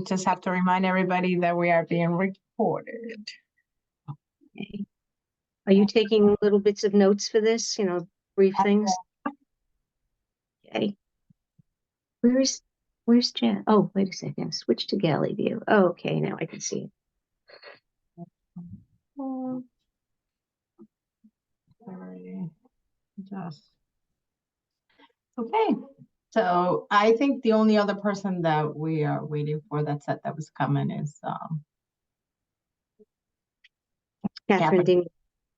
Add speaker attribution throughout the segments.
Speaker 1: Just have to remind everybody that we are being recorded.
Speaker 2: Okay. Are you taking little bits of notes for this, brief things? Okay. Where's Jen? Oh, wait a second. Switch to galley view. Oh, okay, now I can see it.
Speaker 1: Sorry. Just okay. So I think the only other person that we are waiting for that said that was coming is
Speaker 2: Catherine Ding.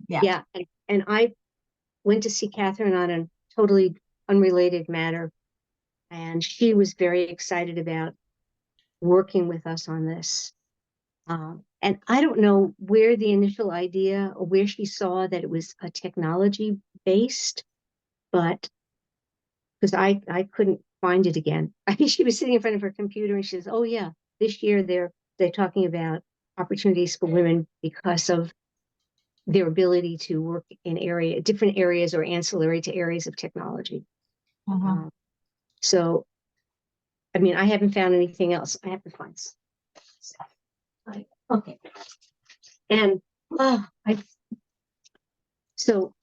Speaker 1: Yeah.
Speaker 2: And I went to see Catherine on a totally unrelated matter, and she was very excited about working with us on this. And I don't know where the initial idea or where she saw that it was a technology based, but because I couldn't find it again. I think she was sitting in front of her computer and she says, "Oh yeah, this year they're talking about opportunities for women because of their ability to work in different areas or ancillary to areas of technology." So, I mean, I haven't found anything else. I have to find stuff. Okay. And so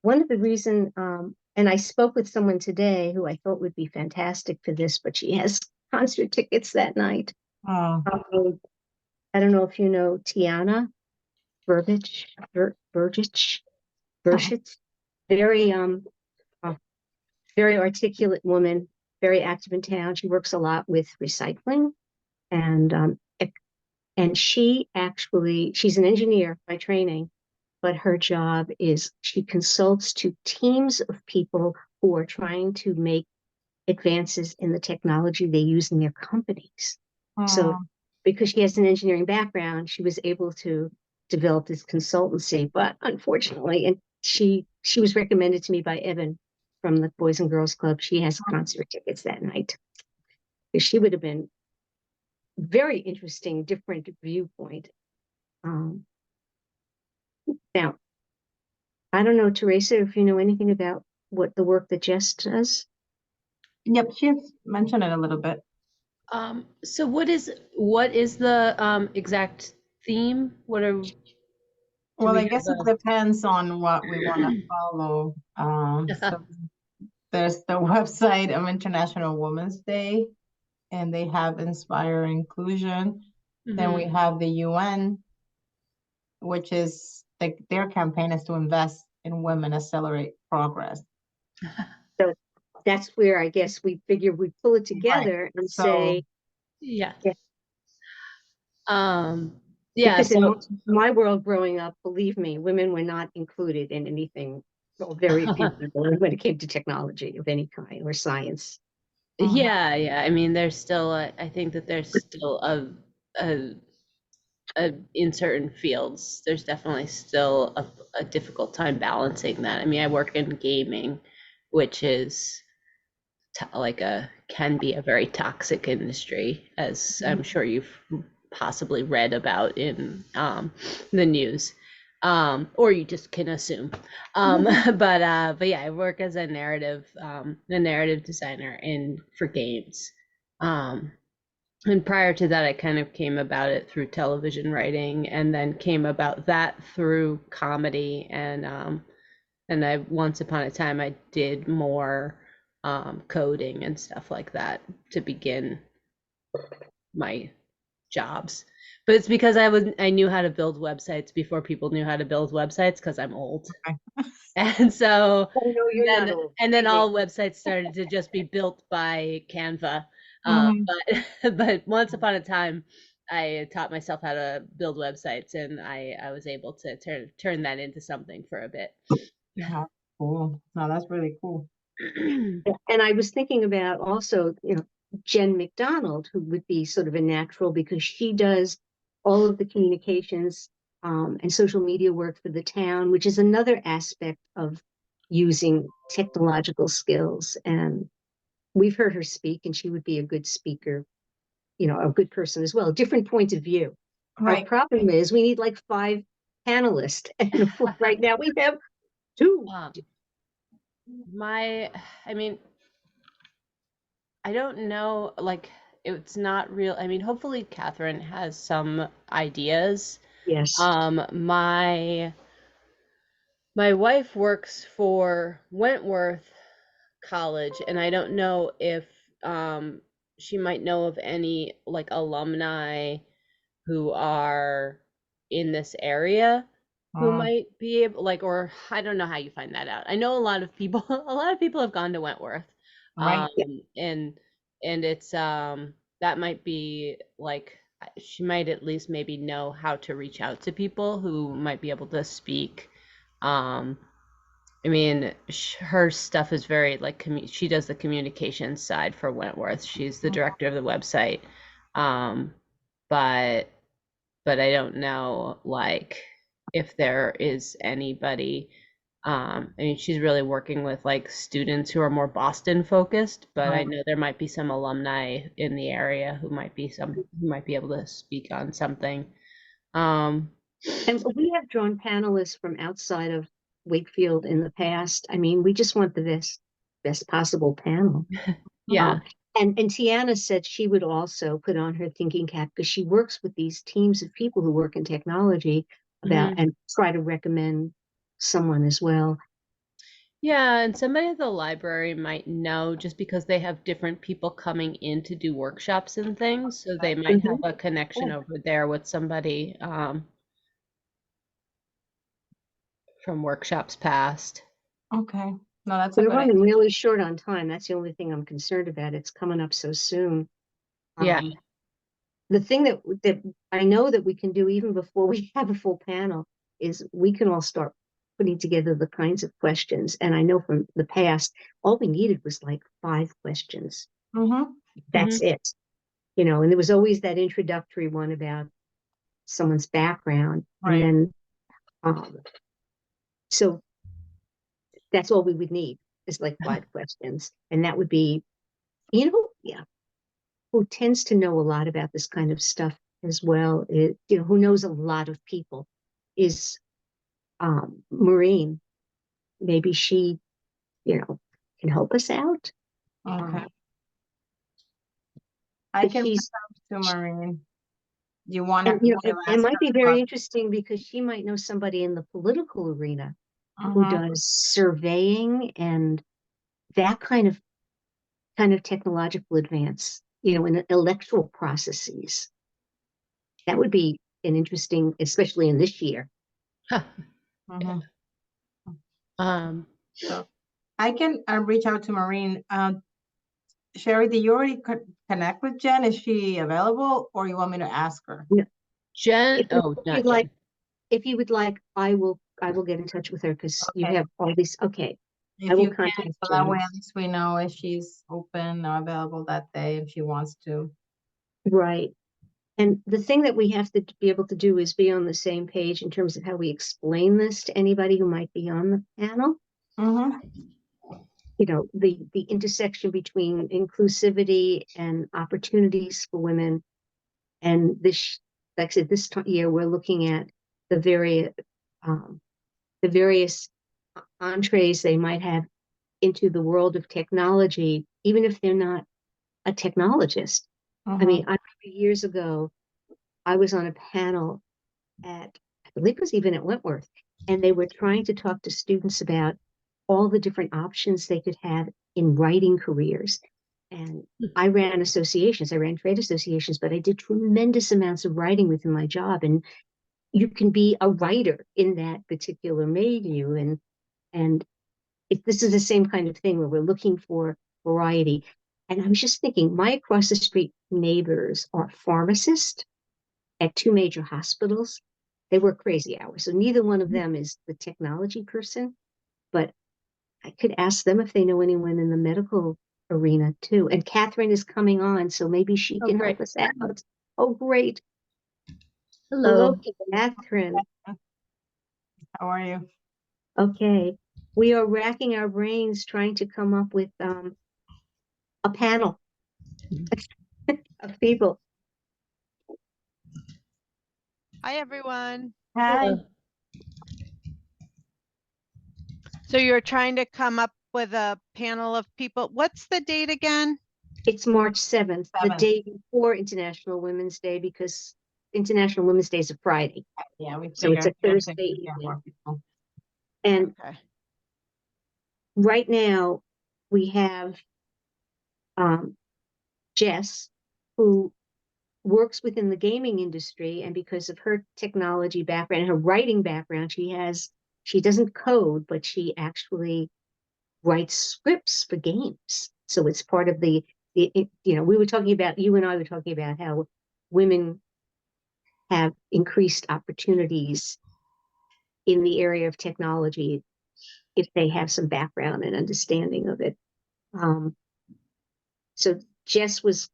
Speaker 2: one of the reasons, and I spoke with someone today who I thought would be fantastic for this, but she has concert tickets that night. I don't know if you know Tiana Burgich, very articulate woman, very active in town. She works a lot with recycling, and she's an engineer by training, but her job is she consults to teams of people who are trying to make advances in the technology they use in their companies. So because she has an engineering background, she was able to develop this consultancy, but unfortunately, and she was recommended to me by Evan from the Boys and Girls Club. She has concert tickets that night. She would have been very interesting, different viewpoint. Now, I don't know, Teresa, if you know anything about what the work that Jess does.
Speaker 1: Yep, she's mentioned it a little bit.
Speaker 3: So what is the exact theme?
Speaker 1: Well, I guess it depends on what we want to follow. So there's the website of International Women's Day, and they have Inspire Inclusion. Then we have the UN, which is their campaign is to invest in women, accelerate progress.
Speaker 2: So that's where I guess we figure we pull it together and say, because in my world growing up, believe me, women were not included in anything. Well, very few people when it came to technology of any kind or science.
Speaker 3: Yeah. I mean, there's still I think that there's still in certain fields, there's definitely still a difficult time balancing that. I mean, I work in gaming, which is can be a very toxic industry, as I'm sure you've possibly read about in the news, or you just can assume. But yeah, I work as a narrative designer for games. And prior to that, I kind of came about it through television writing, and then came about that through comedy. And I once upon a time I did more coding and stuff like that to begin my jobs. But it's because I knew how to build websites before people knew how to build websites, because I'm old. Okay. And so then all websites started to just be built by Canva. But once upon a time, I taught myself how to build websites, and I was able to turn that into something for a bit.
Speaker 1: Yeah, cool. No, that's really cool.
Speaker 2: And I was thinking about also, Jen McDonald, who would be sort of a natural because she does all of the communications and social media work for the town, which is another aspect of using technological skills. And we've heard her speak, and she would be a good speaker, a good person as well. Different point of view. Right. Our problem is we need like 5 panelists, and right now we have 2.
Speaker 3: I mean, I don't know, like, it's not real. I mean, hopefully Catherine has some ideas.
Speaker 2: Yes.
Speaker 3: My wife works for Wentworth College, and I don't know if she might know of any like alumni who are in this area who might be able, like, or I don't know how you find that out. I know a lot of people a lot of people have gone to Wentworth.
Speaker 1: Right.
Speaker 3: And it's that might be like she might at least maybe know how to reach out to people who might be able to speak. I mean, her stuff is very like she does the communications side for Wentworth. She's the director of the website. But I don't know like if there is anybody. I mean, she's really working with like students who are more Boston focused, but I
Speaker 1: Right.
Speaker 3: know there might be some alumni in the area who might be able to speak on something.
Speaker 2: And we have drawn panelists from outside of Wakefield in the past. I mean, we just want the best possible panel.
Speaker 3: Yeah.
Speaker 2: And Tiana said she would also put on her thinking cap because she works with these teams of people who work in technology and try to recommend someone as well.
Speaker 3: Yeah, and somebody at the library might know just because they have different people coming in to do workshops and things, so they might have a connection over there with somebody from workshops past.
Speaker 1: Okay. No, that's a
Speaker 2: We're
Speaker 1: good
Speaker 2: running
Speaker 1: idea.
Speaker 2: really short on time. That's the only thing I'm concerned about. It's coming up so soon.
Speaker 3: Yeah.
Speaker 2: The thing that I know that we can do even before we have a full panel is we can all start putting together the kinds of questions. And I know from the past, all we needed was like 5 questions. That's it. You know, and there was always that introductory one about someone's background.
Speaker 1: Right.
Speaker 2: And then, so that's all we would need is like 5 questions. And that would be, who tends to know a lot about this kind of stuff as well, who knows a lot of people, is Maureen. Maybe she, can help us out.
Speaker 1: Okay. I can
Speaker 2: She's,
Speaker 1: to Maureen. You want
Speaker 2: and
Speaker 1: to
Speaker 2: it might be very interesting because she might know somebody in the political arena who does surveying and that kind of technological advance, in electoral processes. That would be an interesting, especially in this year.
Speaker 1: So I can reach out to Maureen. Sherry, did you already connect with Jen? Is she available, or you want me to ask her?
Speaker 2: No.
Speaker 3: Jen,
Speaker 2: if you would like, I will get in touch with her because you have all these. Okay.
Speaker 1: If
Speaker 2: I will
Speaker 1: you can,
Speaker 2: contact
Speaker 1: so
Speaker 2: Jen.
Speaker 1: that way at least we know if she's open or available that day if she wants to.
Speaker 2: Right. And the thing that we have to be able to do is be on the same page in terms of how we explain this to anybody who might be on the panel. The intersection between inclusivity and opportunities for women. And this, like I said, this year we're looking at the various entrees they might have into the world of technology, even if they're not a technologist. I mean, I remember years ago, I was on a panel I believe it was even at Wentworth, and they were trying to talk to students about all the different options they could have in writing careers. And I ran associations, I ran trade associations, but I did tremendous amounts of writing within my job. And you can be a writer in that particular milieu. And if this is the same kind of thing where we're looking for variety. And I was just thinking, my across the street neighbors are pharmacists at 2 major hospitals. They work crazy hours. So neither one of them is the technology person, but I could ask them if they know anyone in the medical arena too. And Catherine is coming on, so maybe she can help us out. Oh, great.
Speaker 3: Hello,
Speaker 2: Catherine.
Speaker 1: How are you?
Speaker 2: Okay. We are racking our brains trying to come up with a panel of people.
Speaker 4: Hi, everyone.
Speaker 1: Hi.
Speaker 4: So you're trying to come up with a panel of people. What's the date again?
Speaker 2: It's March 7th, the
Speaker 1: 7th.
Speaker 2: day before International Women's Day, because International Women's Day is a Friday.
Speaker 1: Yeah, we
Speaker 2: So it's a
Speaker 1: figured
Speaker 2: Thursday
Speaker 1: to get
Speaker 2: evening.
Speaker 1: more people.
Speaker 2: And
Speaker 4: Okay.
Speaker 2: right now we have Jess, who works within the gaming industry, and because of her technology background and her writing background, she doesn't code, but she actually writes scripts for games. So it's part of you know, you and I were talking about how women have increased opportunities in the area of technology if they have some background and understanding of it. So Jess was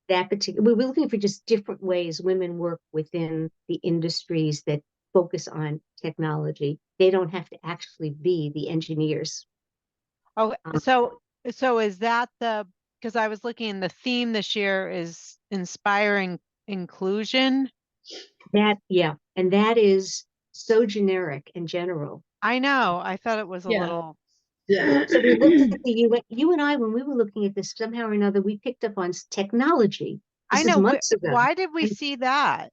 Speaker 2: that particular, we were looking for just different ways women work within the industries that focus on technology. They don't have to actually be the engineers.
Speaker 4: Oh,
Speaker 2: Um,
Speaker 4: so is that because I was looking, the theme this year is inspiring inclusion.
Speaker 2: Yeah, and that is so generic and general.
Speaker 4: I know, I thought it was a
Speaker 3: Yeah.
Speaker 4: little,
Speaker 3: Yeah.
Speaker 2: So we looked at you and I, when we were looking at this, somehow or another, we picked up on technology.
Speaker 4: I
Speaker 2: This is
Speaker 4: know,
Speaker 2: months ago.
Speaker 4: why did we
Speaker 2: And
Speaker 4: see that?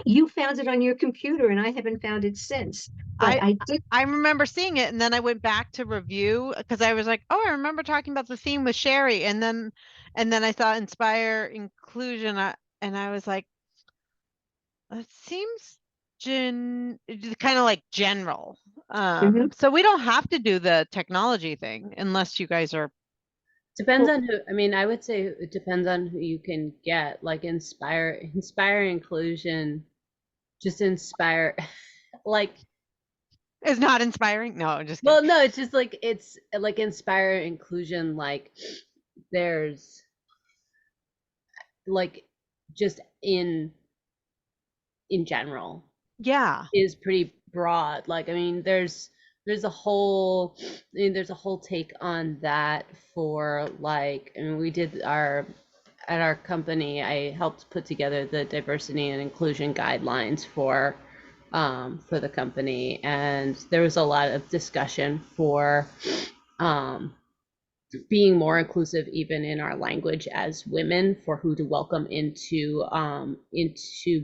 Speaker 2: you found it on your computer, and I haven't found it since. But I did.
Speaker 4: I remember seeing it, and then I went back to review because I was like, oh, I remember talking about the theme with Sherry, and then I saw inspire inclusion, and I was like, it seems kind of like general.
Speaker 2: Mhm.
Speaker 4: So we don't have to do the technology thing unless you guys are.
Speaker 3: Depends
Speaker 2: Well,
Speaker 3: on who. I mean, I would say it depends on who you can get. Like inspire inclusion, just inspire, like.
Speaker 4: Is not inspiring. No, I'm just
Speaker 3: Well,
Speaker 4: kidding.
Speaker 3: no, it's like inspire inclusion. Like there's like just in general
Speaker 4: Yeah.
Speaker 3: is pretty broad. Like, I mean, there's a whole there's a whole take on that for like, I mean, we did at our company, I helped put together the diversity and inclusion guidelines for the company, and there was a lot of discussion for being more inclusive even in our language as women, for who to welcome into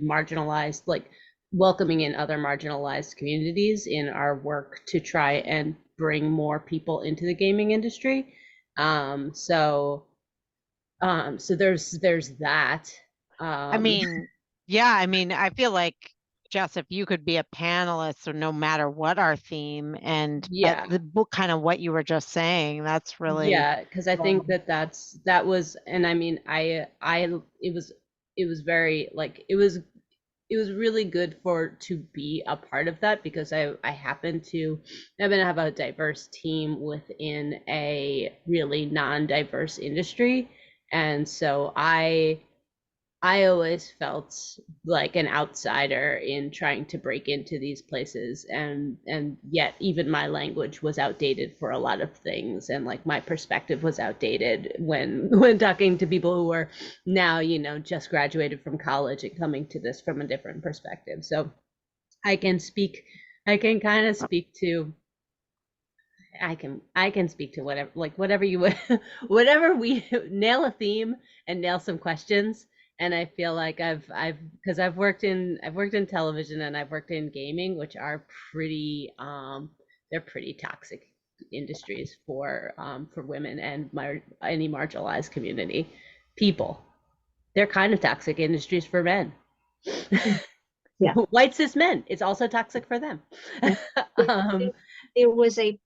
Speaker 3: marginalized, like welcoming in other marginalized communities in our work to try and bring more people into the gaming industry. So there's that.
Speaker 4: I mean, yeah, I mean, I feel like, Jess, if you could be a panelist, so no matter what our theme, but
Speaker 3: Yeah.
Speaker 4: the book, kind of what you were just saying, that's really.
Speaker 3: Yeah, because I think that was, and I mean, it was very, like, it was really good to be a part of that, because I happen to have a diverse team within a really non-diverse industry, and so I always felt like an outsider in trying to break into these places, and yet even my language was outdated for a lot of things, and like my perspective was outdated when when talking to people who were now, just graduated from college and coming to this from a different perspective. So I can speak I can kind of speak to I can speak to whatever, like whatever you would whatever we nail a theme and nail some questions. And I feel like because I've worked in television and I've worked in gaming, which are pretty they're pretty toxic industries for women and any marginalized community people. They're kind of toxic industries for men.
Speaker 2: Yeah.
Speaker 3: White cis men, it's also toxic for them.
Speaker 2: There was a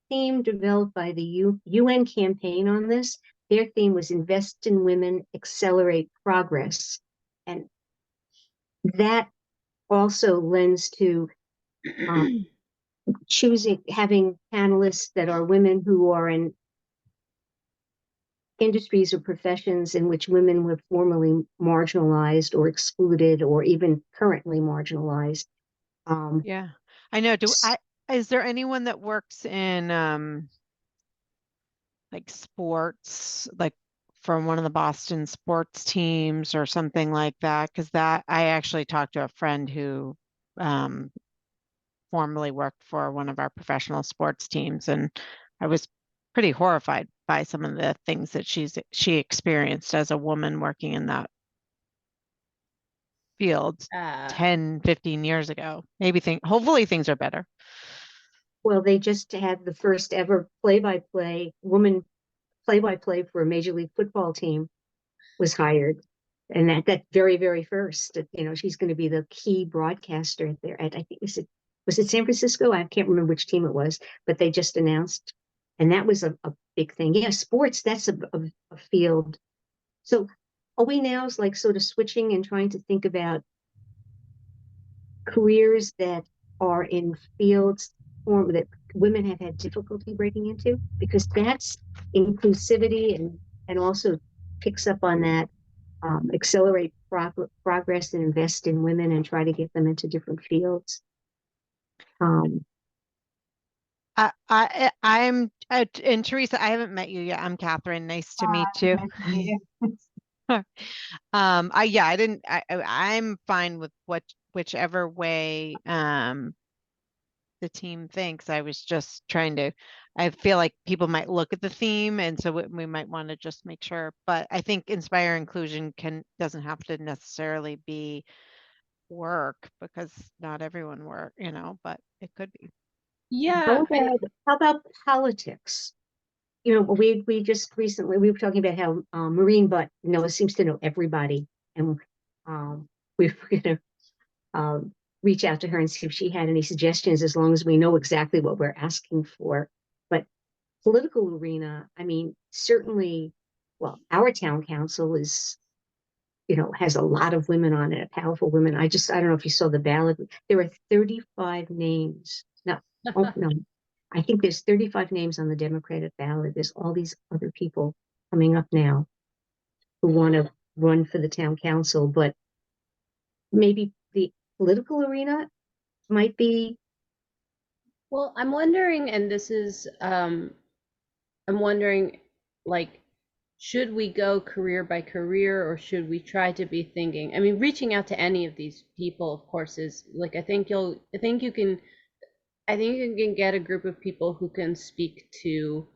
Speaker 2: theme developed by the UN campaign on this. Their theme was invest in women, accelerate progress. And that also lends to having panelists that are women who are in industries or professions in which women were formerly marginalized or excluded or even currently marginalized.
Speaker 4: Yeah, I know. Is there anyone that works in like sports, like from one of the Boston sports teams or something like that? Because that I actually talked to a friend who um formerly worked for one of our professional sports teams, and I was pretty horrified by some of the things that she experienced as a woman working in that field 10, 15 years ago. Hopefully things are better.
Speaker 2: Well, they just had the first ever woman play-by-play for a Major League Football team was hired. And that very, very first, she's going to be the key broadcaster there at, I think, was it San Francisco? I can't remember which team it was, but they just announced. And that was a big thing. Yeah, sports, that's a field. So are we now like sort of switching and trying to think about careers that are in fields that women have had difficulty breaking into? Because that's inclusivity and also picks up on that, accelerate progress and invest in women and try to get them into different fields.
Speaker 4: I'm and Teresa, I haven't met you yet. I'm Catherine. Nice to meet you. I'm fine with whichever way the team thinks. I was just I feel like people might look at the theme, and so we might want to just make sure. But I think Inspire Inclusion doesn't have to necessarily be work, because not everyone work, but it could be.
Speaker 3: Yeah.
Speaker 2: How about politics? We just recently, we were talking about how Maureen Butt seems to know everybody, and we were going to reach out to her and see if she had any suggestions, as long as we know exactly what we're asking for. But political arena, I mean, certainly, well, our town council is, has a lot of women on it, powerful women. I don't know if you saw the ballot. There are 35 names. No, no. I think there's 35 names on the Democratic ballot. There's all these other people coming up now who want to run for the town council, but maybe the political arena might be.
Speaker 3: Well, I'm wondering, and this is, I'm wondering, like, should we go career by career, or should we try to be thinking, I mean, reaching out to any of these people, of course, is like, I think you can get a group of people who can speak to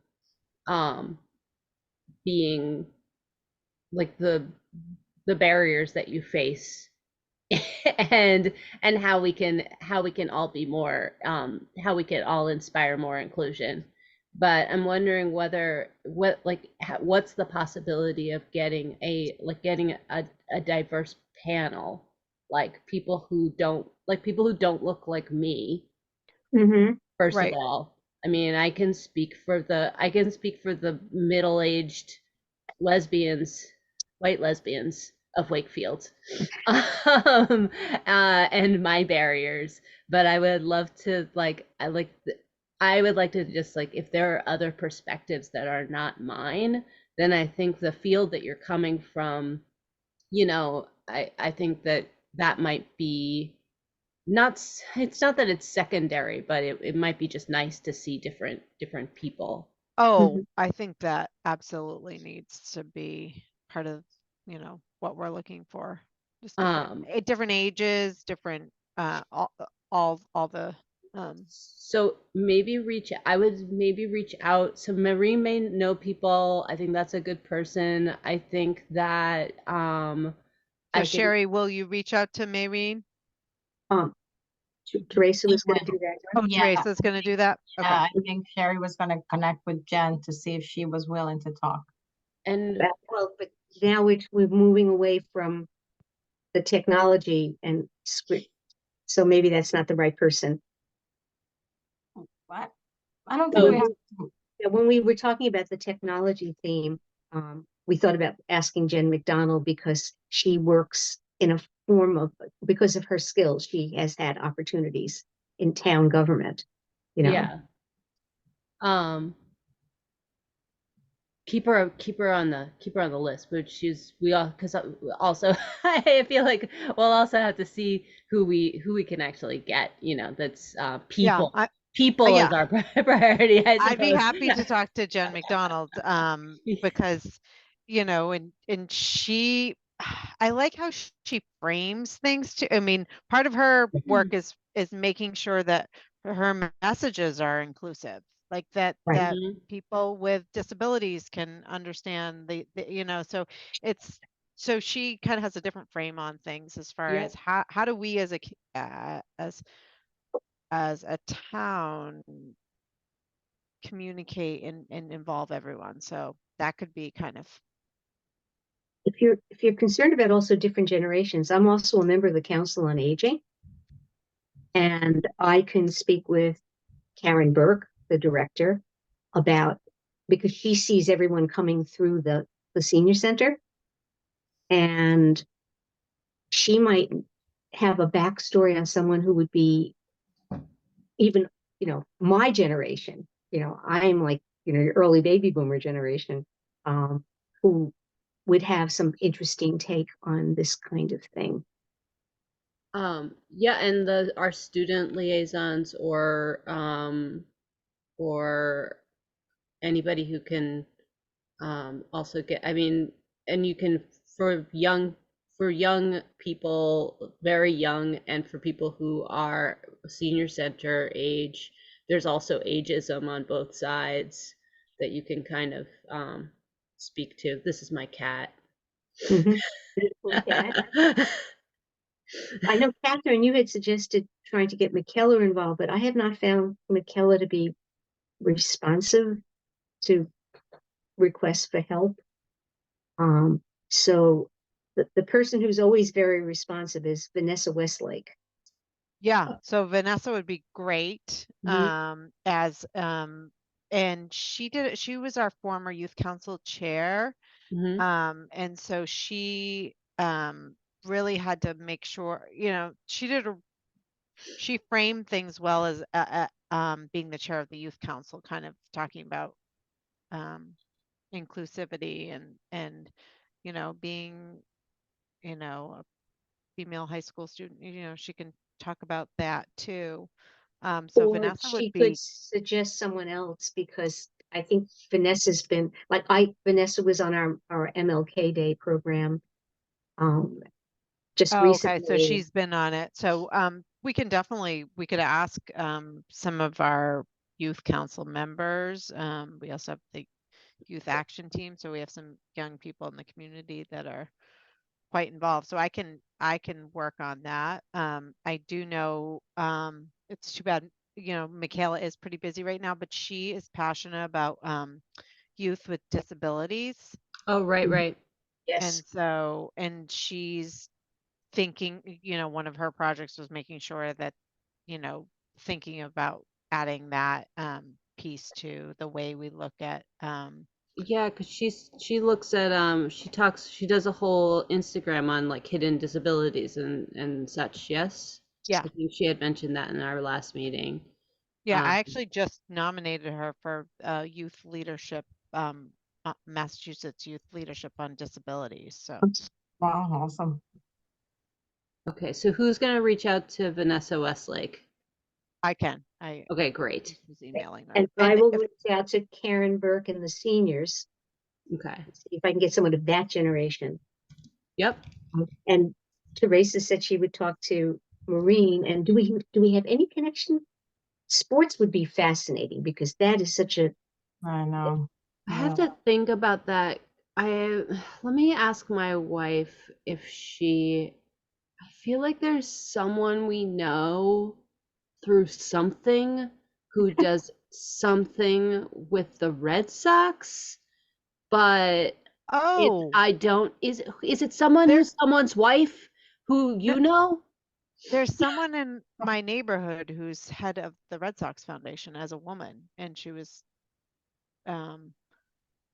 Speaker 3: being like the barriers that you face and how we can all be more how we can all inspire more inclusion. But I'm wondering what's the possibility of getting a diverse panel, like people who don't look like me.
Speaker 2: Mm-hmm.
Speaker 3: First
Speaker 4: Right.
Speaker 3: of all, I mean, I can speak for the middle-aged lesbians, white lesbians of Wakefield, and my barriers. But I would love to I would like to just, like, if there are other perspectives that are not mine, then I think the field that you're coming from, I think that might be it's not that it's secondary, but it might be just nice to see different people.
Speaker 4: Oh, I think that absolutely needs to be part of, what we're looking for. Just different ages, different all the
Speaker 3: so I would maybe reach out. So Marie may know people. I think that's a good person. I think that
Speaker 4: so Sherry, will you reach out to Maureen?
Speaker 2: Teresa was going to do that.
Speaker 4: Oh, yeah. Teresa's going to do that?
Speaker 1: Okay. I think Sherry was going to connect with Jen to see if she was willing to talk.
Speaker 3: And
Speaker 2: but now we're moving away from the technology and script, so maybe that's not the right person.
Speaker 1: What? I don't think we have to.
Speaker 2: When we were talking about the technology theme, we thought about asking Jen McDonald, because she works in a because of her skills, she has had opportunities in town government,
Speaker 3: Yeah. Keep her on the list, but because also I feel like we'll also have to see who we can actually get, that's people.
Speaker 4: Yeah,
Speaker 3: people is our priority.
Speaker 4: I'd be happy to talk to Jen McDonald, because, and she, I like how she frames things too. I mean, part of her work is making sure that her messages are inclusive. like that
Speaker 2: Right.
Speaker 4: that
Speaker 3: Mhm.
Speaker 4: people with disabilities can understand so it's so she kind of has a different frame on things as far
Speaker 3: Yep.
Speaker 4: as how do we as as a town communicate and involve everyone. So that could be kind of
Speaker 2: If you're concerned about also different generations, I'm also a member of the Council on Aging, and I can speak with Karen Burke, the director, about, because she sees everyone coming through the senior center, and she might have a backstory on someone who would be even, my generation. I'm like, early baby boomer generation, who would have some interesting take on this kind of thing.
Speaker 3: Yeah, and our student liaisons or anybody who can also get, I mean, and you can for young people, very young, and for people who are senior center age, there's also ageism on both sides that you can kind of speak to. This is my cat.
Speaker 2: Mhm. Okay. I know, Catherine, you had suggested trying to get McKellar involved, but I have not found McKellar to be responsive to requests for help. So the person who's always very responsive is Vanessa Westlake.
Speaker 4: yeah. So Vanessa would be great
Speaker 3: Mhm.
Speaker 4: as and she was our former youth council chair.
Speaker 3: Mhm.
Speaker 4: And so she really had to make sure, she framed things well as being the chair of the youth council, kind of talking about inclusivity and being a female high school student. She can talk about that too. So
Speaker 2: Or
Speaker 4: Vanessa would
Speaker 2: she could
Speaker 4: be.
Speaker 2: suggest someone else, because I think Vanessa's been like, Vanessa was on our MLK Day program just
Speaker 4: Oh, okay. So
Speaker 2: recently.
Speaker 4: she's been on it. So we could ask some of our youth council members. We also have the youth action team, so we have some young people in the community that are quite involved. So I can work on that. I do know it's too bad, Michaela is pretty busy right now, but she is passionate about youth with disabilities.
Speaker 3: Oh, right, right.
Speaker 2: Yes.
Speaker 4: And she's thinking, one of her projects was making sure that, thinking about adding that piece to the way we look at
Speaker 3: Yeah, because she looks at she does a whole Instagram on like hidden disabilities and such. Yes,
Speaker 4: yeah.
Speaker 3: I think she had mentioned that in our last meeting.
Speaker 4: Yeah,
Speaker 3: Um,
Speaker 4: I actually just nominated her for youth leadership, Massachusetts Youth Leadership on Disabilities. So
Speaker 1: Wow, awesome.
Speaker 3: okay, so who's gonna reach out to Vanessa Westlake?
Speaker 4: I can. I
Speaker 3: Okay, great.
Speaker 4: just was emailing her.
Speaker 2: And I
Speaker 4: And
Speaker 2: will
Speaker 4: if
Speaker 2: reach out to Karen Burke and the seniors,
Speaker 3: Okay.
Speaker 2: see if I can get someone of that generation.
Speaker 3: Yep.
Speaker 2: And Teresa said she would talk to Maureen. And do we have any connection? Sports would be fascinating, because that is such a,
Speaker 1: I know.
Speaker 3: I have
Speaker 1: Yeah.
Speaker 3: to think about that. I Let me ask my wife if I feel like there's someone we know through something who does something with the Red Sox, but
Speaker 4: oh,
Speaker 3: I don't, is it someone
Speaker 4: there's
Speaker 3: who's someone's wife who
Speaker 4: th-
Speaker 3: you know?
Speaker 4: there's someone in my neighborhood who's head of the Red Sox Foundation as a woman, and she was um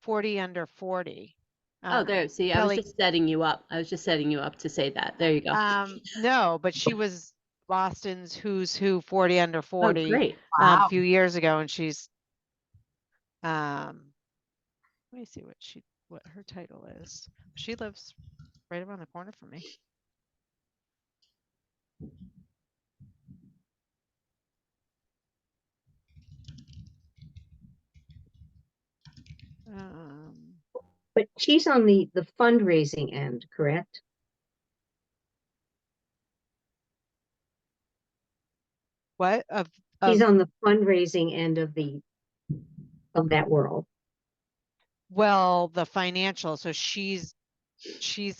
Speaker 4: 40 under 40.
Speaker 3: Oh, there, see, I was
Speaker 4: Kelly,
Speaker 3: just setting you up. I was just setting you up to say that. There you go.
Speaker 4: no, but she was Boston's Who's Who 40 under
Speaker 3: Oh,
Speaker 4: 40
Speaker 3: great.
Speaker 4: a
Speaker 1: Wow.
Speaker 4: few years ago, and she's let me see what her title is. She lives right around the corner from me. Um,
Speaker 2: but she's on the fundraising end, correct?
Speaker 4: what
Speaker 2: She's
Speaker 4: of
Speaker 2: on the fundraising end of the of that world?
Speaker 4: Well, the financial, so she's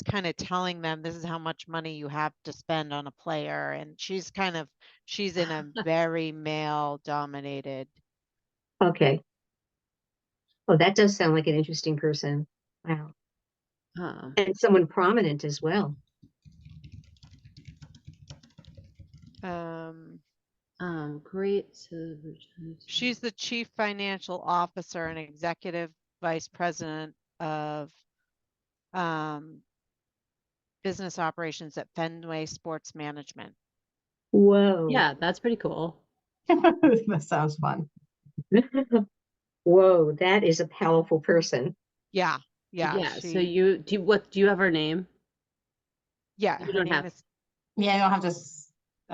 Speaker 4: kind of telling them this is how much money you have to spend on a player, and she's in a very male dominated.
Speaker 2: Okay. Oh, that does sound like an interesting person. Wow. And someone prominent as well.
Speaker 3: Great.
Speaker 4: She's the chief financial officer and executive vice president of business operations at Fenway Sports Management.
Speaker 2: Whoa.
Speaker 3: Yeah, that's pretty cool.
Speaker 1: That sounds fun.
Speaker 2: Whoa, that is a powerful person.
Speaker 4: Yeah.
Speaker 3: So do you have her name?
Speaker 4: Yeah,
Speaker 3: You
Speaker 4: her
Speaker 3: don't
Speaker 4: name
Speaker 3: have.
Speaker 4: is.
Speaker 1: Yeah, I don't have to.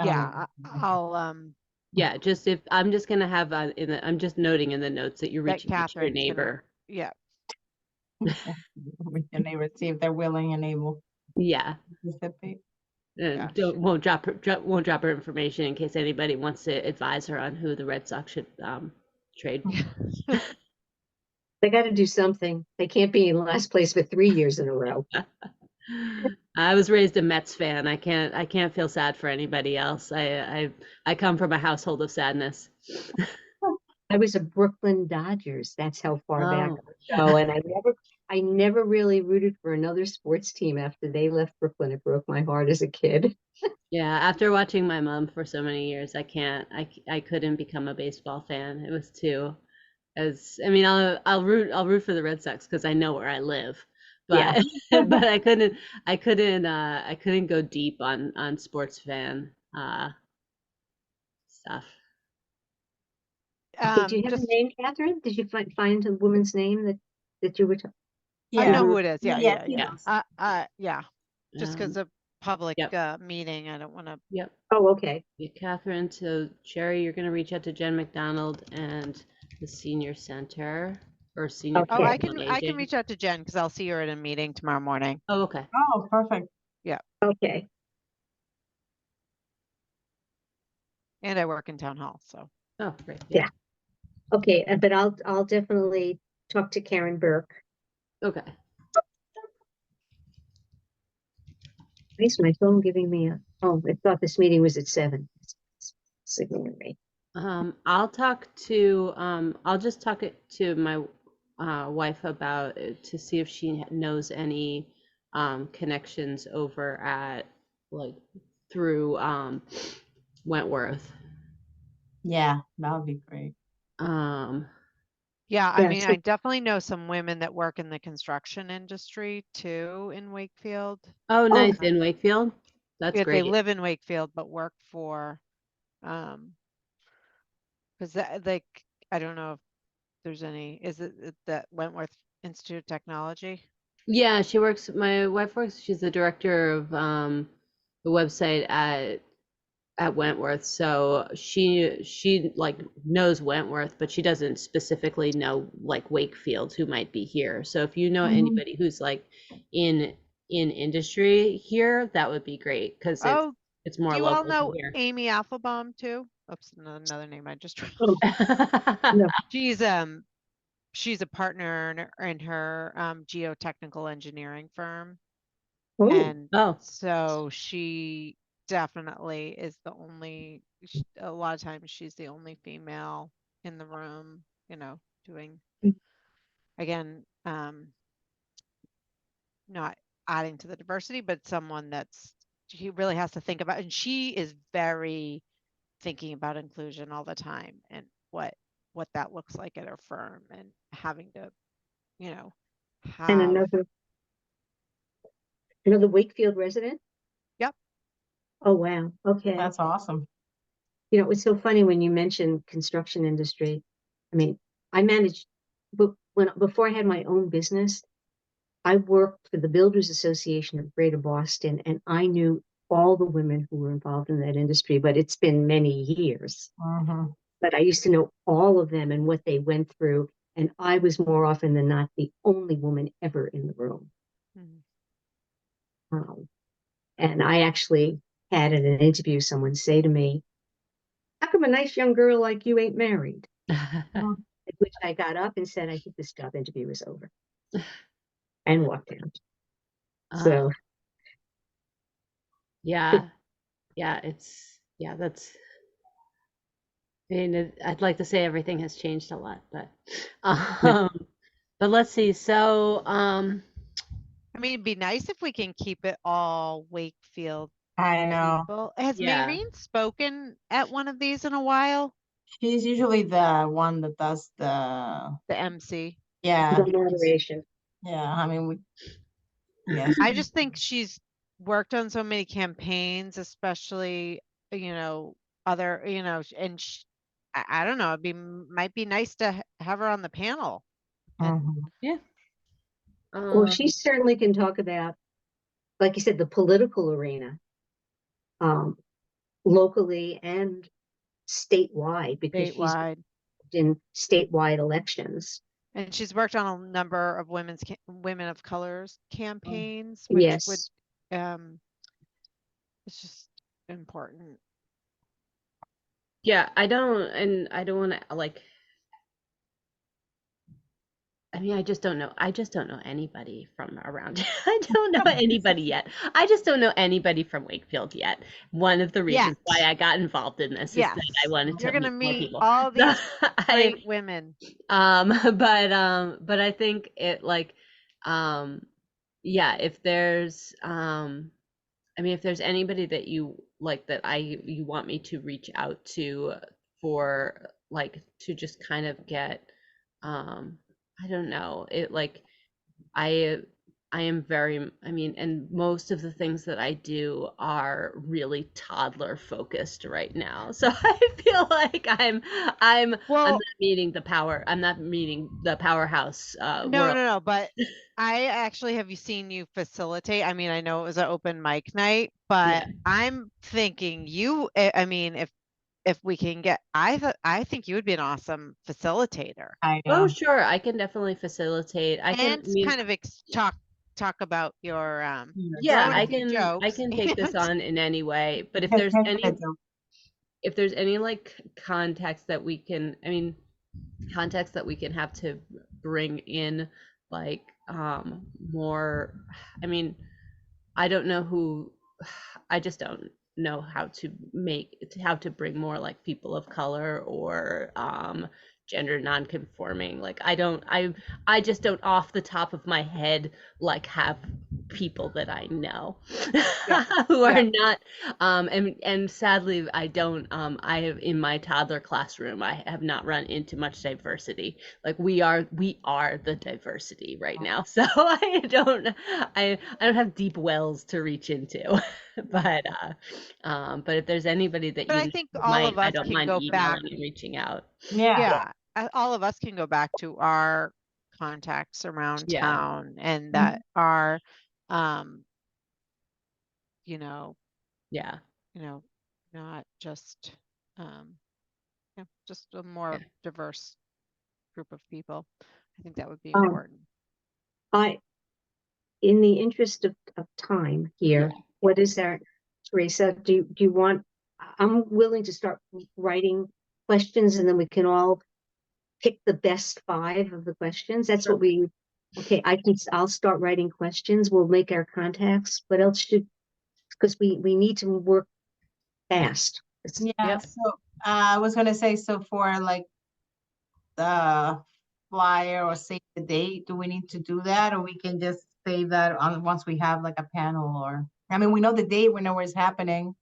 Speaker 4: Yeah, I'll
Speaker 3: Yeah, just if I'm just gonna have I'm just noting in the notes that you're
Speaker 4: that
Speaker 3: reaching out to your
Speaker 4: Catherine's
Speaker 3: neighbor.
Speaker 4: yeah.
Speaker 1: We can neighbor, see if they're willing and able
Speaker 3: Yeah.
Speaker 1: to participate.
Speaker 3: And
Speaker 4: Yeah,
Speaker 3: won't drop her information in case anybody wants to advise her on who the Red Sox should trade.
Speaker 2: They got to do something. They can't be in last place for 3 years in a row.
Speaker 3: I was raised a Mets fan. I can't feel sad for anybody else. I come from a household of sadness.
Speaker 2: I was a Brooklyn Dodgers. That's how far back
Speaker 3: Oh.
Speaker 2: I go. And I never really rooted for another sports team after they left Brooklyn. It broke my heart as a kid.
Speaker 3: Yeah, after watching my mom for so many years, I couldn't become a baseball fan. It was too, I mean, I'll root for the Red Sox because I know where I live, but
Speaker 2: Yeah.
Speaker 3: but I couldn't go deep on sports fan stuff.
Speaker 2: Okay, do you have a name, Catherine? Did you find a woman's name that you were talking?
Speaker 4: I know who it is.
Speaker 1: Yeah,
Speaker 4: Yeah. Just because of public meeting, I don't want to.
Speaker 3: Yep.
Speaker 2: Oh, okay.
Speaker 3: Yeah, Catherine. So Sherry, you're gonna reach out to Jen McDonald and the senior center or senior.
Speaker 2: Okay.
Speaker 4: Oh, I can reach out to Jen because I'll see her at a meeting tomorrow morning.
Speaker 3: Oh, okay.
Speaker 1: Oh, perfect.
Speaker 4: Yeah.
Speaker 2: Okay.
Speaker 4: And I work in town hall, so.
Speaker 3: Oh, great.
Speaker 2: Yeah. Okay, but I'll definitely talk to Karen Burke.
Speaker 3: Okay.
Speaker 2: Why is my phone giving me a? Oh, I thought this meeting was at 7. It's signaling me.
Speaker 3: I'll just talk it to my wife about it to see if she knows any connections over at through Wentworth.
Speaker 1: Yeah, that would be great.
Speaker 4: Yeah, I mean, I definitely know some women that work in the construction industry too in Wakefield.
Speaker 3: Oh, nice. In Wakefield? That's great.
Speaker 4: They live in Wakefield, but work for, because I don't know if there's any, is it that Wentworth Institute of Technology?
Speaker 3: Yeah, my wife works, she's the director of the website at Wentworth. So she like knows Wentworth, but she doesn't specifically know like Wakefield who might be here. So if you know anybody who's like in industry here, that would be great because it's more
Speaker 4: do you
Speaker 3: local
Speaker 4: all know
Speaker 3: here.
Speaker 4: Amy Applebaum too? Oops, another name I just
Speaker 2: No.
Speaker 4: She's a partner in her geotechnical engineering firm.
Speaker 2: Oh.
Speaker 4: And so she definitely is the only, a lot of times she's the only female in the room, doing, again, not adding to the diversity, but someone she really has to think about, and she is very thinking about inclusion all the time and what that looks like at her firm and having to, have.
Speaker 2: And another Wakefield resident?
Speaker 4: Yep.
Speaker 2: Oh, wow. Okay.
Speaker 1: That's awesome.
Speaker 2: It's so funny when you mention construction industry. I mean, I managed, before I had my own business, I worked for the Builders Association of Greater Boston, and I knew all the women who were involved in that industry, but it's been many years. But I used to know all of them and what they went through, and I was more often than not the only woman ever in the room. And I actually had in an interview someone say to me, "How come a nice young girl like you ain't married?" I which I got up and said, I think this job interview is over, and walked out. So
Speaker 3: yeah, that's, I mean, I'd like to say everything has changed a lot, but but let's see. So
Speaker 4: I mean, it'd be nice if we can keep it all Wakefield
Speaker 1: I know.
Speaker 4: people. Has
Speaker 3: Yeah.
Speaker 4: Maureen spoken at one of these in a while?
Speaker 1: She's usually the one that does the
Speaker 4: The MC.
Speaker 1: yeah.
Speaker 2: the moderation.
Speaker 1: Yeah, I mean yes.
Speaker 4: I just think she's worked on so many campaigns, especially, other, and I don't know, might be nice to have her on the panel.
Speaker 1: Mhm.
Speaker 3: yeah.
Speaker 2: Well, she certainly can talk about, like you said, the political arena, locally and statewide, because she's
Speaker 4: Statewide.
Speaker 2: in statewide elections.
Speaker 4: And she's worked on a number of women of colors campaigns, which would,
Speaker 2: Yes.
Speaker 4: it's just important.
Speaker 3: Yeah, I don't want to like, I mean, I just don't know. I just don't know anybody from around here. I don't know anybody yet. I just don't know anybody from Wakefield yet. One of the reasons why I got involved in this is
Speaker 4: Yes.
Speaker 3: that I wanted
Speaker 4: You're
Speaker 3: to
Speaker 4: gonna
Speaker 3: meet more
Speaker 4: meet
Speaker 3: people.
Speaker 4: all these
Speaker 3: I,
Speaker 4: great women.
Speaker 3: but I think it like, yeah, if there's, I mean, if there's anybody that you like that you want me to reach out to for like to just kind of get, I don't know, it like I I am very, I mean, and most of the things that I do are really toddler focused right now. So I feel like I'm
Speaker 4: Well,
Speaker 3: not meeting the power. I'm not meeting the powerhouse world.
Speaker 4: no, but I actually have seen you facilitate. I mean, I know it was an open mic night, but
Speaker 3: Yeah.
Speaker 4: I'm thinking I mean, if we can get, I think you would be an awesome facilitator.
Speaker 1: I
Speaker 3: Oh,
Speaker 1: know.
Speaker 3: sure. I can definitely facilitate. I can,
Speaker 4: And
Speaker 3: I mean,
Speaker 4: kind of talk about your
Speaker 3: yeah,
Speaker 4: throw in a few
Speaker 3: I
Speaker 4: jokes.
Speaker 3: can take this on in any way. But if there's any like context that we can, I mean, context that we can have to bring in like more, I mean, I don't know who, I just don't know how to bring more like people of color or gender non-conforming. Like I just don't off the top of my head like have people that I know who are not and sadly I don't I have in my toddler classroom I have not run into much diversity. Like we are the diversity right now. So I don't have deep wells to reach into. but if there's anybody that
Speaker 4: But
Speaker 3: you
Speaker 4: I
Speaker 3: know
Speaker 4: think
Speaker 3: who
Speaker 4: all of
Speaker 3: I
Speaker 4: us
Speaker 3: don't
Speaker 4: can
Speaker 3: mind
Speaker 4: go back.
Speaker 3: emailing and reaching out.
Speaker 1: Yeah.
Speaker 4: All of us can go back to our contacts around
Speaker 3: Yeah.
Speaker 4: town and that are,
Speaker 3: Yeah.
Speaker 4: not just, just a more diverse group of people. I think that would be important.
Speaker 2: In the interest of time here, what is that, Teresa? Do you want? I'm willing to start writing questions, and then we can all pick the best 5 of the questions. That's what we. Okay, I'll start writing questions. We'll make our contacts. What else should? Because we need to work fast.
Speaker 1: Yeah. So I was gonna say, so for like the flyer or save the date, do we need to do that, or we can just save that on once we have like a panel? Or I mean, we know the date, we know where it's happening.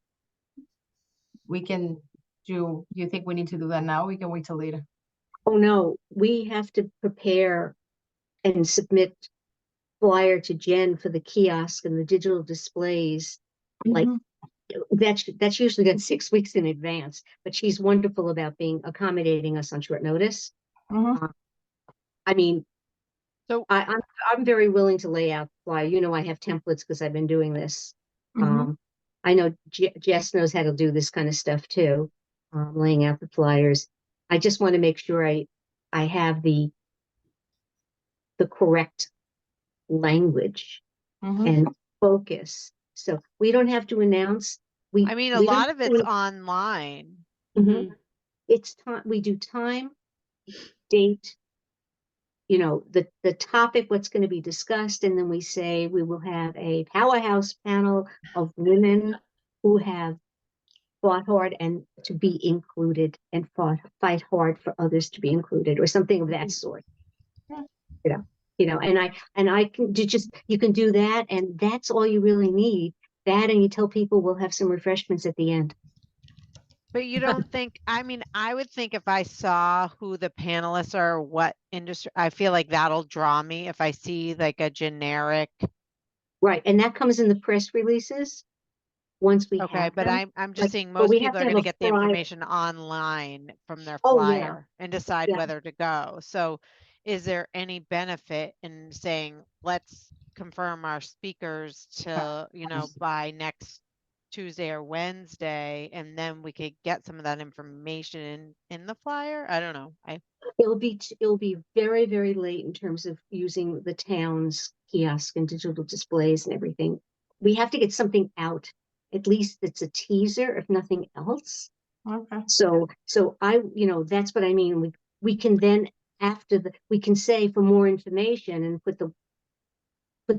Speaker 1: We can do you think we need to do that now? We can wait till later.
Speaker 2: Oh no, we have to prepare and submit flyer to Jen for the kiosk and the digital displays. Like that's usually done 6 weeks in advance, but she's wonderful about being accommodating us on short notice. I mean, so I'm very willing to lay out the flyer. I have templates because I've been doing this. I know Jess knows how to do this kind of stuff too, laying out the flyers. I just want to make sure I have the correct language and focus. So we don't have to announce.
Speaker 4: I mean, a lot of it's online.
Speaker 2: It's time. We do time, date, the topic, what's going to be discussed, and then we say we will have a powerhouse panel of women who have fought hard and to be included, and fight hard for others to be included, or something of that sort.
Speaker 1: Yeah.
Speaker 2: And I can do you can do that, and that's all you really need. That, and you tell people we'll have some refreshments at the end.
Speaker 4: But you don't think, I mean, I would think if I saw who the panelists are, what industry, I feel like that'll draw me if I see like a generic.
Speaker 2: Right, and that comes in the press releases once we
Speaker 4: Okay,
Speaker 2: have
Speaker 4: but
Speaker 2: them.
Speaker 4: I'm just
Speaker 2: Like,
Speaker 4: seeing
Speaker 2: but
Speaker 4: most
Speaker 2: we have
Speaker 4: people
Speaker 2: to
Speaker 4: are
Speaker 2: have
Speaker 4: gonna
Speaker 2: a
Speaker 4: get the
Speaker 2: flyer.
Speaker 4: information online from their
Speaker 2: Oh, yeah.
Speaker 4: flyer and decide
Speaker 2: Yeah.
Speaker 4: whether to go. So is there any benefit in saying, let's confirm our speakers to, by next Tuesday or Wednesday, and then we could get some of that information in the flyer? I don't know.
Speaker 2: It'll be very, very late in terms of using the town's kiosk and digital displays and everything. We have to get something out. At least it's a teaser, if nothing else.
Speaker 1: Okay.
Speaker 2: So that's what I mean. We can then, we can say for more information and put the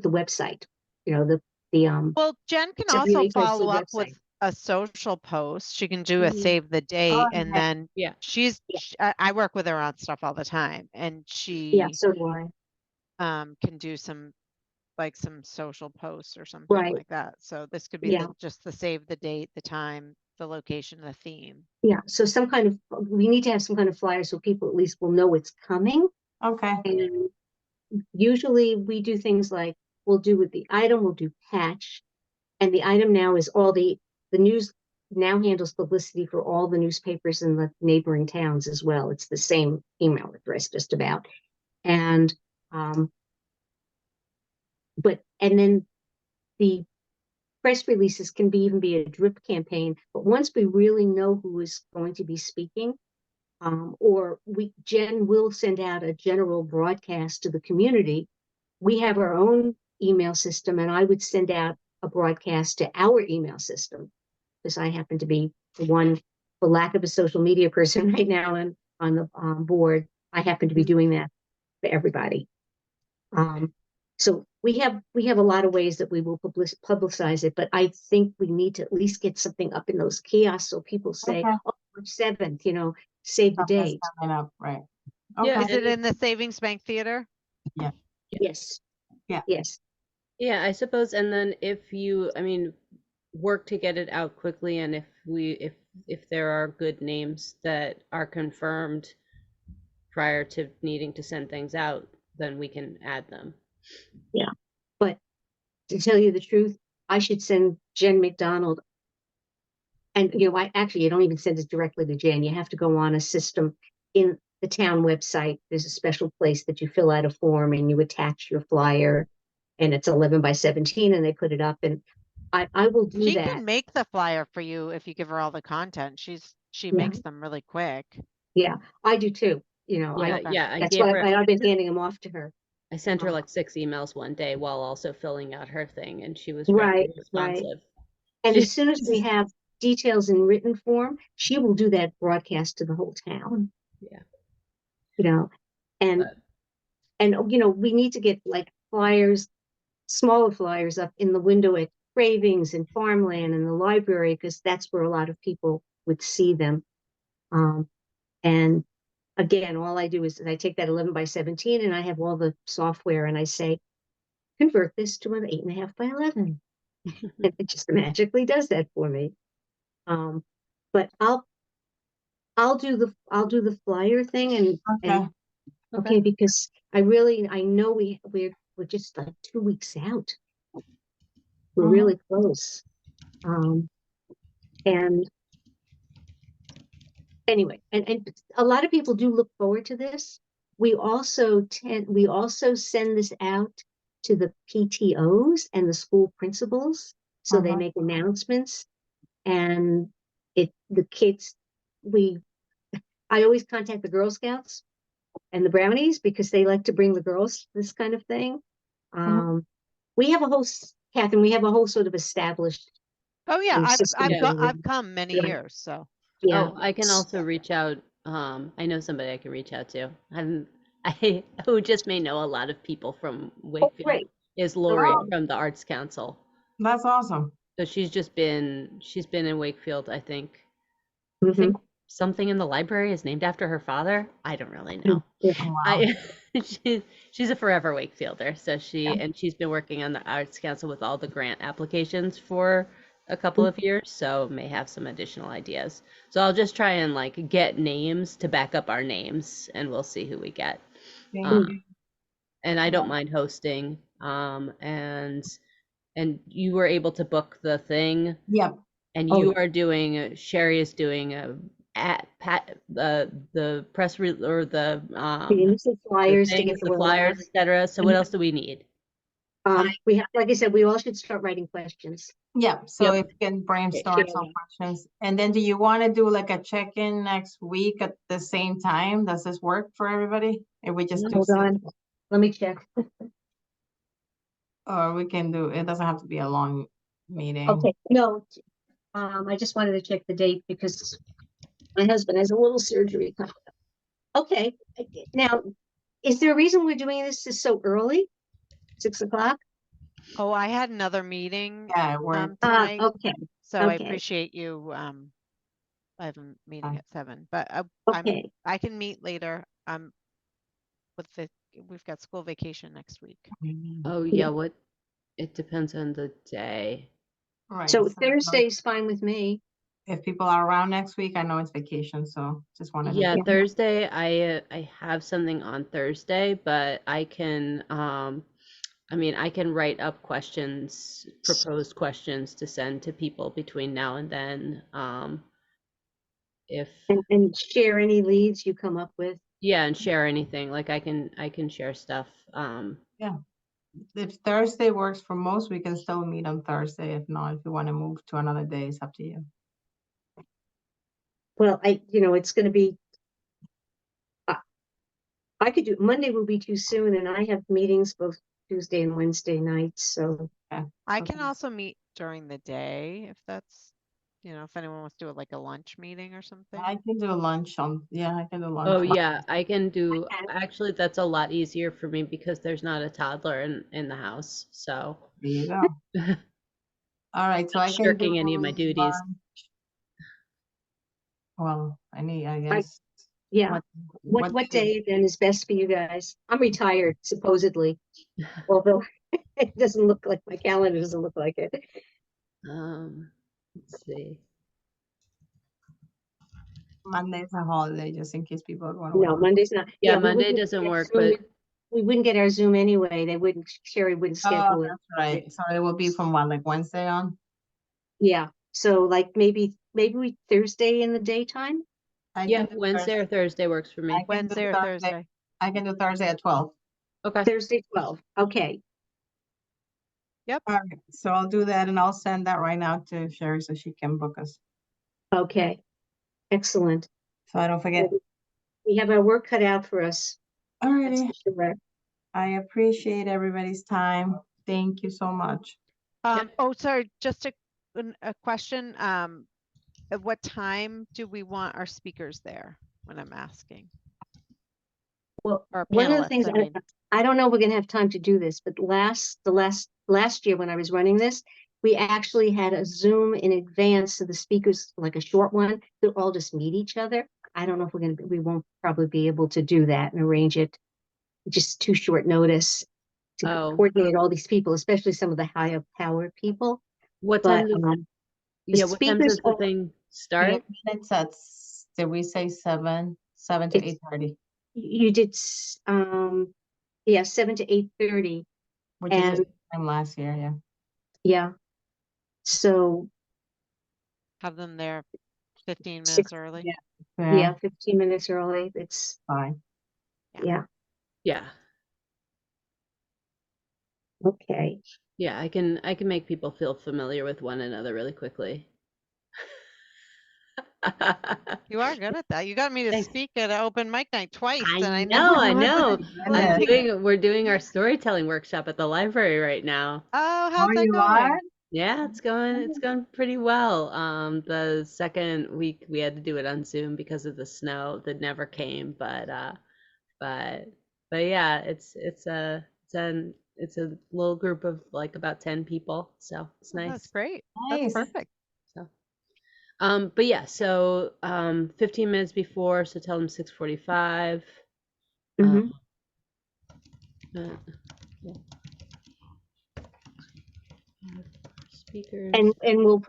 Speaker 2: website,
Speaker 4: Well, Jen can also
Speaker 2: WHIC
Speaker 4: follow up with
Speaker 2: website.
Speaker 4: a social post. She can do a
Speaker 2: Mhm.
Speaker 4: save the date, and
Speaker 1: yeah.
Speaker 4: then
Speaker 3: Yeah.
Speaker 4: I work with her on stuff all the time, and
Speaker 2: Yeah,
Speaker 4: she
Speaker 2: so do I.
Speaker 4: can do some social posts or something
Speaker 2: Right.
Speaker 4: like that. So this could be
Speaker 2: Yeah.
Speaker 4: just the save the date, the time, the location, the theme.
Speaker 2: Yeah, so we need to have some kind of flyer so people at least will know it's coming.
Speaker 1: Okay.
Speaker 2: And usually we do things like, we'll do patch, and the item now is all the news now handles publicity for all the newspapers in the neighboring towns as well. It's the same email address just about. And and then the press releases can even be a drip campaign, but once we really know who is going to be speaking, or Jen will send out a general broadcast to the community. We have our own email system, and I would send out a broadcast to our email system, because I happen to be the one, for lack of a social media person right now and on the board, I happen to be doing that for everybody. So we have a lot of ways that we will publicize it, but I think we need to at least get something up in those kiosks so people say,
Speaker 1: Okay.
Speaker 2: oh, March 7th, save the
Speaker 1: Something's
Speaker 2: date.
Speaker 1: coming up, right?
Speaker 3: Yeah,
Speaker 1: Okay.
Speaker 4: Is it in the Savings Bank Theater?
Speaker 2: Yes.
Speaker 1: Yeah.
Speaker 2: Yes.
Speaker 3: Yeah, I suppose. And then if you, work to get it out quickly, and if there are good names that are confirmed prior to needing to send things out, then we can add them.
Speaker 2: Yeah. But to tell you the truth, I should send Jen McDonald. And you don't even send it directly to Jen. You have to go on a system in the town website. There's a special place that you fill out a form and you attach your flyer, and it's 11 by 17, and they put it up, and I will do
Speaker 4: She
Speaker 2: that.
Speaker 4: can make the flyer for you if you give her all the content. She makes them really quick.
Speaker 2: Yeah, I do too. That's why I've been handing them off to her.
Speaker 3: I sent her like 6 emails one day while also filling out her thing, and she was very responsive.
Speaker 2: Right. And as soon as we have details in written form, she will do that broadcast to the whole town.
Speaker 3: Yeah.
Speaker 2: And we need to get like flyers, smaller flyers up in the window at Cravings and Farmland and the library, because that's where a lot of people would see them. And again, all I do is I take that 11 by 17 and I have all the software, and I say, convert this to an 8.5 by 11. And it just magically does that for me. But I'll do the flyer thing, and because I know we're just like 2 weeks out. We're really close. And anyway, and a lot of people do look forward to this. We also send this out to the PTOs and the school principals, so they make announcements, and the kids, I always contact the Girl Scouts and the Brownies, because they like to bring the girls this kind of thing. We have a whole, Catherine, we have a whole sort of established.
Speaker 4: Oh yeah,
Speaker 2: system.
Speaker 4: I've come many years, so.
Speaker 2: Yeah.
Speaker 3: Oh, I can also reach out I know somebody I can reach out to. I who just may know a lot of people from
Speaker 2: Oh,
Speaker 3: Wakefield
Speaker 2: great.
Speaker 3: is Lori
Speaker 1: Oh,
Speaker 3: from the Arts Council.
Speaker 1: that's awesome.
Speaker 3: So she's been in Wakefield, I think. I
Speaker 2: Mhm.
Speaker 3: think something in the library is named after her father. I don't really know.
Speaker 2: Yeah.
Speaker 1: Wow.
Speaker 3: I she's a forever Wakefielder. So
Speaker 1: Yeah.
Speaker 3: she's been working on the Arts Council with all the grant applications for a couple of years, so may have some additional ideas. So I'll just try and like get names to back up our names, and we'll see who we get.
Speaker 1: Thank
Speaker 3: Um,
Speaker 1: you.
Speaker 3: and I don't
Speaker 1: Yeah.
Speaker 3: mind hosting. And you were able to book the thing,
Speaker 1: Yep.
Speaker 3: and
Speaker 2: Oh,
Speaker 3: you are doing. Sherry is doing at pat the press re or
Speaker 2: the innocent
Speaker 3: the
Speaker 2: flyers to
Speaker 3: things,
Speaker 2: get the
Speaker 3: the
Speaker 2: word out.
Speaker 3: flyers, etc. So what else do we need?
Speaker 2: We have, like I said, we all should start writing questions.
Speaker 1: Yep. So
Speaker 3: Yep.
Speaker 1: if you can brainstorm
Speaker 2: share
Speaker 1: some
Speaker 2: them.
Speaker 1: questions. And then do you want to do like a check-in next week at the same time? Does this work for everybody? If we just do,
Speaker 2: Hold on, let me check.
Speaker 1: or we can do, it doesn't have to be a long meeting.
Speaker 2: Okay, no, I just wanted to check the date because my husband has a little surgery coming up. Okay, now, is there a reason we're doing this so early? 6 o'clock?
Speaker 4: Oh, I had another meeting
Speaker 1: Yeah, we're,
Speaker 4: tonight,
Speaker 2: Okay,
Speaker 4: so I
Speaker 2: okay.
Speaker 4: appreciate you. I have a meeting at 7, but
Speaker 2: okay.
Speaker 4: I can meet later. We've got school vacation next week.
Speaker 3: Oh
Speaker 2: Yeah.
Speaker 3: yeah, what it depends on the day.
Speaker 1: right.
Speaker 2: So
Speaker 1: So
Speaker 2: Thursday's fine with me.
Speaker 1: if people are around next week, I know it's vacation, so just wanted to.
Speaker 3: Yeah,
Speaker 2: Yeah.
Speaker 3: Thursday I have something on Thursday, but I mean I can write up questions, proposed questions to send to people between now and then. If
Speaker 2: And share any leads you come up with.
Speaker 3: yeah, and share anything. Like I can share stuff.
Speaker 1: Yeah. If Thursday works for most, we can still meet on Thursday. If not, if you want to move to another day, it's up to you.
Speaker 2: Well, it's going to be, I could do, Monday will be too soon and I have meetings both Tuesday and Wednesday nights, so.
Speaker 1: Yeah.
Speaker 4: I
Speaker 1: so
Speaker 4: can also meet during the day if that's, if anyone wants to do like a lunch meeting or something.
Speaker 1: I can do lunch on, yeah, I can do lunch.
Speaker 3: Oh
Speaker 1: on-
Speaker 3: yeah, I can do
Speaker 2: Okay.
Speaker 3: actually that's a lot easier for me because there's not a toddler in the house. So
Speaker 1: There you go. All right, so I can do
Speaker 3: shirking any of my duties.
Speaker 1: lunch. Well, I
Speaker 2: I-
Speaker 1: guess.
Speaker 2: Yeah, what day then is best for you guys? I'm retired supposedly, although it doesn't look like, my calendar doesn't look like it.
Speaker 3: Let's see.
Speaker 1: Monday's a holiday, just in case people are going away.
Speaker 2: No, Monday's not.
Speaker 3: Yeah,
Speaker 2: we
Speaker 3: Monday
Speaker 2: wouldn't
Speaker 3: doesn't
Speaker 2: get
Speaker 3: work,
Speaker 2: Zoom-
Speaker 3: but
Speaker 2: we wouldn't get our Zoom anyway. Sherry wouldn't
Speaker 1: Oh,
Speaker 2: schedule it.
Speaker 1: that's right. So it will be from what, like Wednesday on?
Speaker 2: Yeah, so like maybe we Thursday in the daytime?
Speaker 1: I
Speaker 3: yeah,
Speaker 1: can do
Speaker 3: Wednesday or Thursday works for
Speaker 1: I
Speaker 3: me.
Speaker 1: can do
Speaker 4: Wednesday or Thursday.
Speaker 1: I can do Thursday at 12.
Speaker 3: Okay.
Speaker 2: Thursday 12, okay.
Speaker 1: All right, so I'll do that and I'll send that right now to Sherry so she can book us.
Speaker 2: Okay, excellent.
Speaker 1: So I don't forget.
Speaker 2: We have our work cut out for us.
Speaker 1: All
Speaker 2: That's
Speaker 1: righty.
Speaker 2: for sure.
Speaker 1: I appreciate everybody's time. Thank you so much.
Speaker 4: Oh, sorry, just a question. At what time do we want our speakers there when I'm asking?
Speaker 2: Well,
Speaker 4: Or
Speaker 2: one of the
Speaker 4: panelists,
Speaker 2: things,
Speaker 4: I mean.
Speaker 2: I don't know if we're gonna have time to do this, but last year when I was running this, we actually had a Zoom in advance so the speakers, like a short one, they'll all just meet each other. I don't know if we won't probably be able to do that and arrange it. Just too short notice to coordinate all these people, especially some of the higher power people.
Speaker 3: What
Speaker 2: But
Speaker 3: time yeah, what time
Speaker 2: speakers
Speaker 3: does the thing start?
Speaker 1: It's at, did we say 7 to 8:30?
Speaker 2: You did, yeah, 7 to 8:30.
Speaker 1: Which is
Speaker 2: And
Speaker 1: the time last year, yeah.
Speaker 2: yeah, so
Speaker 4: Have them there 15 minutes
Speaker 2: 6,
Speaker 4: early.
Speaker 2: yeah, 15 minutes early. It's
Speaker 1: Fine.
Speaker 2: yeah,
Speaker 3: Yeah.
Speaker 2: okay.
Speaker 3: Yeah, I can make people feel familiar with one another really quickly.
Speaker 4: You are good at that. You got me to
Speaker 3: Thanks.
Speaker 4: speak at an open mic night twice, and I
Speaker 3: I
Speaker 4: never
Speaker 3: know.
Speaker 1: Yeah.
Speaker 3: We're doing our storytelling workshop at the library right now.
Speaker 4: Oh, how's that
Speaker 1: you
Speaker 4: going?
Speaker 1: are?
Speaker 3: Yeah, it's going pretty well. The second week we had to do it on Zoom because of the snow that never came, but yeah, it's a little group of like about 10 people, so it's
Speaker 4: Oh, that's
Speaker 3: nice.
Speaker 4: great.
Speaker 1: Nice.
Speaker 4: That's perfect.
Speaker 3: So but yeah, so 15 minutes before, so tell them 6:45.
Speaker 2: Mhm.
Speaker 3: Uh, yeah. Speakers.
Speaker 2: And we'll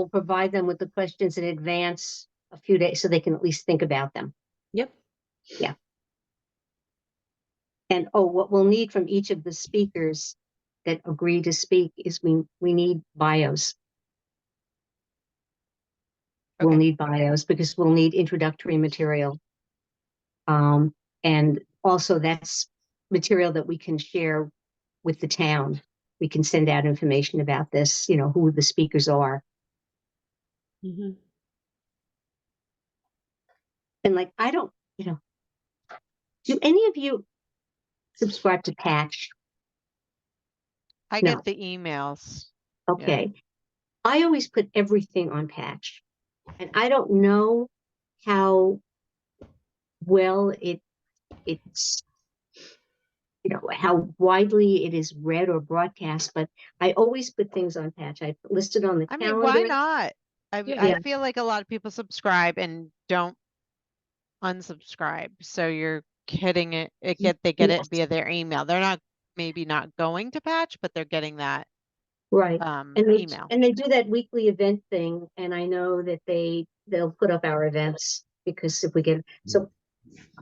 Speaker 2: provide them with the questions in advance a few days so they can at least think about them.
Speaker 3: Yep.
Speaker 2: Yeah. And what we'll need from each of the speakers that agree to speak is we need bios. We'll
Speaker 4: Okay.
Speaker 2: need bios because we'll need introductory material. And also that's material that we can share with the town. We can send out information about this, who the speakers are.
Speaker 3: Mm-hmm.
Speaker 2: And like, I don't, do any of you subscribe to Patch?
Speaker 4: I
Speaker 2: No.
Speaker 4: get the emails.
Speaker 2: Okay. I always put everything on Patch. And I don't know how well it's how widely it is read or broadcast, but I always put things on Patch. I listed on the
Speaker 4: I
Speaker 2: calendar.
Speaker 4: mean, why not? I
Speaker 3: Yeah.
Speaker 4: feel like a lot of people subscribe and don't unsubscribe. So you're getting it. They get
Speaker 2: Yes.
Speaker 4: it via their email. They're maybe not going to Patch, but they're getting that
Speaker 2: Right.
Speaker 4: email.
Speaker 2: And they do that weekly event thing, and I know that they'll put up our events because if we get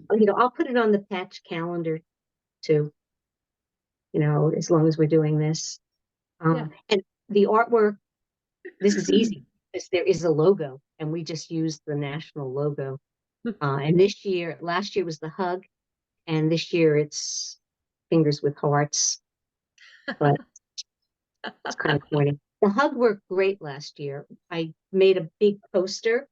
Speaker 2: I'll put it on the Patch calendar too. As long as we're doing this.
Speaker 3: Yeah.
Speaker 2: And the artwork, this is easy because there is a logo, and we just used the national logo. And last year was the hug, and this year it's fingers with hearts, but it's kind of corny. The hug worked great last year. I made a big poster,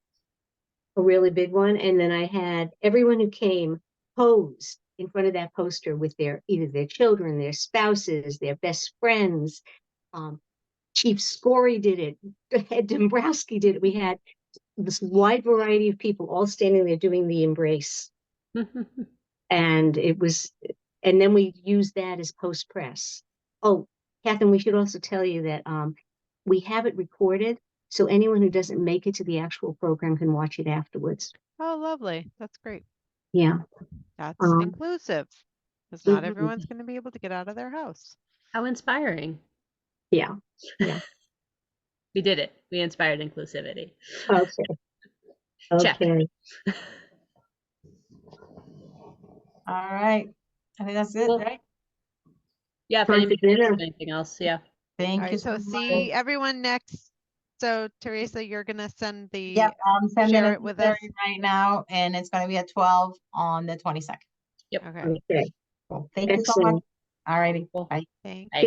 Speaker 2: a really big one, and then I had everyone who came pose in front of that poster with either their children, their spouses, their best friends. Chief Scory did it. Ed Dombrowski did it. We had this wide variety of people all standing there doing the embrace. And then we used that as post press. Oh, Catherine, we should also tell you that we have it recorded, so anyone who doesn't make it to the actual program can watch it afterwards.
Speaker 4: Oh, lovely. That's great.
Speaker 2: Yeah.
Speaker 4: That's inclusive because not
Speaker 2: Mhm.
Speaker 4: everyone's going to be able to get out of their house.
Speaker 3: How inspiring.
Speaker 2: Yeah. Yeah.
Speaker 3: We did it. We inspired inclusivity.
Speaker 2: Okay.
Speaker 3: Check.
Speaker 2: Okay.
Speaker 1: All right. I think that's it,
Speaker 3: Cool.
Speaker 1: right?
Speaker 3: Yeah, if
Speaker 2: Time for
Speaker 3: anybody thinks
Speaker 2: dinner.
Speaker 3: of anything else, yeah.
Speaker 1: Thank
Speaker 4: All
Speaker 1: you
Speaker 4: right.
Speaker 1: so
Speaker 4: So
Speaker 1: much.
Speaker 4: see everyone next. So Teresa, you're going to send the
Speaker 1: Yep, I'm sending
Speaker 4: share
Speaker 1: it
Speaker 4: it with
Speaker 1: there
Speaker 4: us.
Speaker 1: right now, and it's going to be at 12 on the 22nd.
Speaker 3: Yep.
Speaker 4: Okay.
Speaker 2: Okay.
Speaker 1: Cool. Thank you so much.
Speaker 2: Excellent.
Speaker 1: All righty.
Speaker 3: Cool.
Speaker 1: Bye.
Speaker 4: Thank
Speaker 3: Bye.
Speaker 4: you.